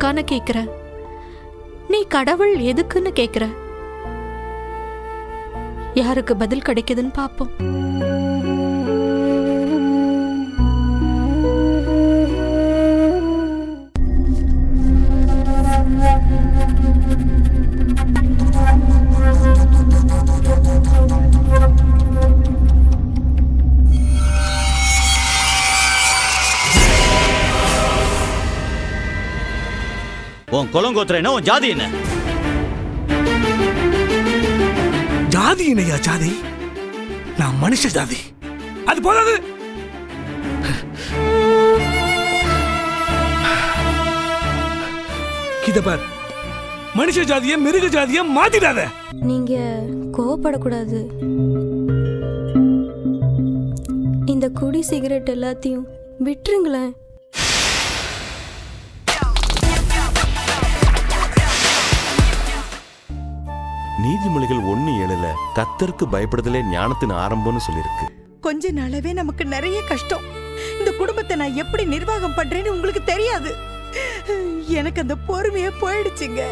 இருக்கான்னு கேக்குற, நீ கடவுள் எதுக்குன்னு கேக்குற. யாருக்கு பதில் கிடைக்குதுன்னு பாப்போம். உன் குலங்கோத்திரம் என்ன, உன் ஜாதி என்ன? ஜாதி என்னையா ஜாதி? நான் மனுஷ ஜாதி. அது போதாது. இத பார், மனுஷ ஜாதிய மிருக ஜாதிய மாத்திடாத. நீங்க கோவப்படக்கூடாது. இந்த குடி சிகரெட் எல்லாத்தையும் விட்டுருங்களேன். நீதிமொழிகள் 1:7 கர்த்தருக்கு பயப்படுதலே ஞானத்தின் ஆரம்பம்னு சொல்லிருக்கு. கொஞ்ச நாளாவே நமக்கு நிறைய கஷ்டம். இந்த குடும்பத்தை நான் எப்படி நிர்வாகம் பண்றேன்னு உங்களுக்கு தெரியாது. எனக்கு அந்த பொறுமையே போயிடுச்சுங்க.